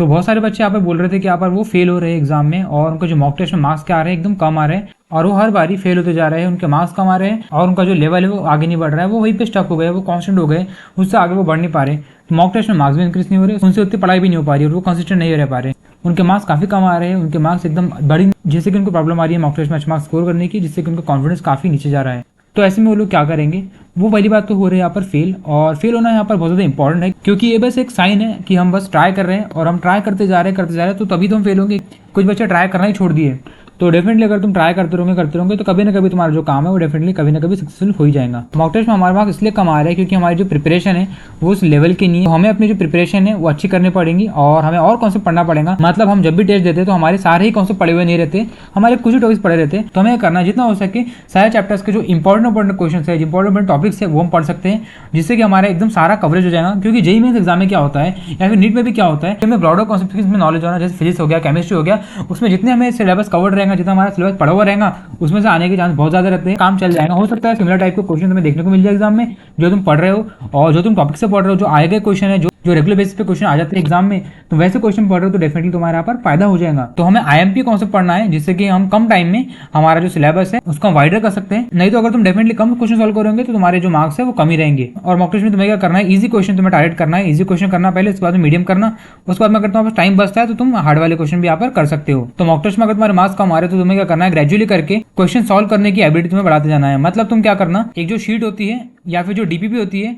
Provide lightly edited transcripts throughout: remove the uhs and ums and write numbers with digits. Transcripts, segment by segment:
तो बहुत सारे बच्चे यहाँ पर बोल रहे थे कि यहाँ पर वो फेल हो रहे हैं एग्जाम में और उनको जो मॉक टेस्ट में मार्क्स क्या आ रहे हैं एकदम कम आ रहे हैं और वो हर बारी फेल होते जा रहे हैं, उनके मार्क्स कम आ रहे हैं और उनका जो लेवल है वो आगे नहीं बढ़ रहा है, वो वहीं पे स्टक हो गए, वो कांस्टेंट हो गए, उससे आगे वो बढ़ नहीं पा रहे। तो मॉक टेस्ट में मार्क्स भी इंक्रीज नहीं हो रहे, उनसे उतनी पढ़ाई भी नहीं हो पा रही और वो कंसिस्टेंट नहीं रह पा रहे, उनके मार्क्स काफ़ी कम आ रहे हैं, उनके मार्क्स एकदम बड़ी, जिससे कि उनको प्रॉब्लम आ रही है मॉक टेस्ट में अच्छे मार्क्स स्कोर करने की, जिससे कि उनका कॉन्फिडेंस काफ़ी नीचे जा रहा है। तो ऐसे में वो लोग क्या करेंगे, वो पहली बात तो हो रही है यहाँ पर फेल, और फेल होना यहाँ पर बहुत ज़्यादा इंपॉर्टेंट है क्योंकि ये बस एक साइन है कि हम बस ट्राई कर रहे हैं और हम ट्राई करते जा रहे हैं तो तभी तो हम फेल होंगे। कुछ बच्चे ट्राई करना ही छोड़ दिए, तो डेफिनेटली अगर तुम ट्राई करते रहोगे तो कभी ना कभी तुम्हारा जो काम है वो डेफिनेटली कभी ना कभी सक्सेसफुल हो ही जाएगा। मॉक टेस्ट में हमारे मार्क्स इसलिए कम आ रहे हैं क्योंकि हमारी जो प्रिपरेशन है वो उस लेवल की नहीं है, तो हमें अपनी जो प्रिपरेशन है वो अच्छी करनी पड़ेगी और हमें और कॉन्सेप्ट पढ़ना पड़ेगा। मतलब हम जब भी टेस्ट देते हैं तो हमारे सारे ही कॉन्सेप्ट पढ़े हुए नहीं रहते, हमारे कुछ ही टॉपिक्स पढ़े रहते हैं, तो हमें करना जितना हो सके सारे चैप्टर्स के जो इंपॉर्टेंट क्वेश्चन है, इंपॉर्टेंट टॉपिक्स है वो हम पढ़ सकते हैं, जिससे कि हमारा एकदम सारा कवरेज हो जाएगा। क्योंकि जेईई मेंस एग्जाम में क्या होता है या फिर नीट में भी क्या होता है, हमें ब्रॉडर कॉन्सेप्ट में नॉलेज होना, जैसे फिजिक्स हो गया, केमिस्ट्री हो गया, उसमें जितने हमें सिलेबस कवर्ड रहेगा, जितना हमारा सिलेबस पढ़ा हुआ रहेगा, उसमें से आने के चांस बहुत ज्यादा रहते हैं, काम चल जाएगा। हो सकता है सिमिलर टाइप के क्वेश्चन तुम्हें देखने को मिल जाए एग्जाम में, जो तुम पढ़ रहे हो और जो तुम टॉपिक से पढ़ रहे हो, जो आए गए क्वेश्चन है, जो रेगुलर बेसिस पे क्वेश्चन आ जाते हैं एग्जाम में, तो वैसे क्वेश्चन पढ़ रहे हो तो डेफिनेटली तुम्हारे यहाँ पर फायदा हो जाएगा। तो हमें आईएमपी कॉन्सेप्ट पढ़ना है, जिससे कि हम कम टाइम में हमारा जो सिलेबस है उसको वाइडर कर सकते हैं। नहीं तो अगर तुम डेफिनेटली कम क्वेश्चन सॉल्व करोगे तो तुम्हारे जो मार्क्स है वो कम ही रहेंगे। और मॉक टेस्ट में तुम्हें क्या करना है, इजी क्वेश्चन तुम्हें टारगेट करना है, इजी क्वेश्चन करना पहले, उसके बाद में मीडियम करना, उसके बाद में अगर तुम्हारे पास टाइम बचता है तो तुम हार्ड वाले क्वेश्चन भी यहाँ पर कर सकते हो। तो मॉक टेस्ट में अगर तुम्हारे मार्क्स कम आ रहे हैं तो तुम्हें क्या करना है, ग्रेजुअली करके क्वेश्चन सॉल्व करने की एबिलिटी तुम्हें बढ़ाते जाना है। मतलब तुम क्या करना, एक जो शीट होती है या फिर जो डीपीपी होती है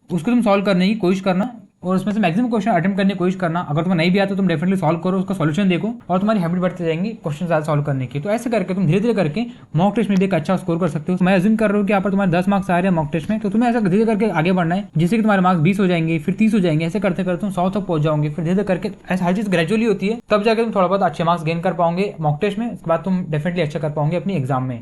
उसको तुम सॉल्व करने की कोशिश करना और उसमें से मैक्सिमम क्वेश्चन अटेम्प्ट करने की कोशिश करना। अगर तुम्हें नहीं भी आता तो तुम डेफिनेटली सॉल्व करो, उसका सॉल्यूशन देखो और तुम्हारी हैबिट बढ़ते जाएंगी क्वेश्चन ज़्यादा सॉल्व करने की। तो ऐसे करके तुम धीरे धीरे करके मॉक टेस्ट में भी एक अच्छा स्कोर कर सकते हो। मैं अज्यूम कर रहा हूँ कि यहाँ पर तुम्हारे 10 मार्क्स आ रहे हैं मॉक टेस्ट में, तो तुम्हें ऐसा धीरे करके आगे बढ़ना है, जिससे कि तुम्हारे मार्क्स 20 हो जाएंगे, फिर 30 हो जाएंगे, ऐसे करते करते तुम 100 तक पहुंच जाओगे। फिर धीरे करके ऐसा हर चीज़ ग्रेजुअली होती है, तब जाकर तुम थोड़ा बहुत अच्छे मार्क्स गेन कर पाओगे मॉक टेस्ट में, उसके बाद तुम डेफिनेटली अच्छा कर पाओगे अपनी एग्जाम में।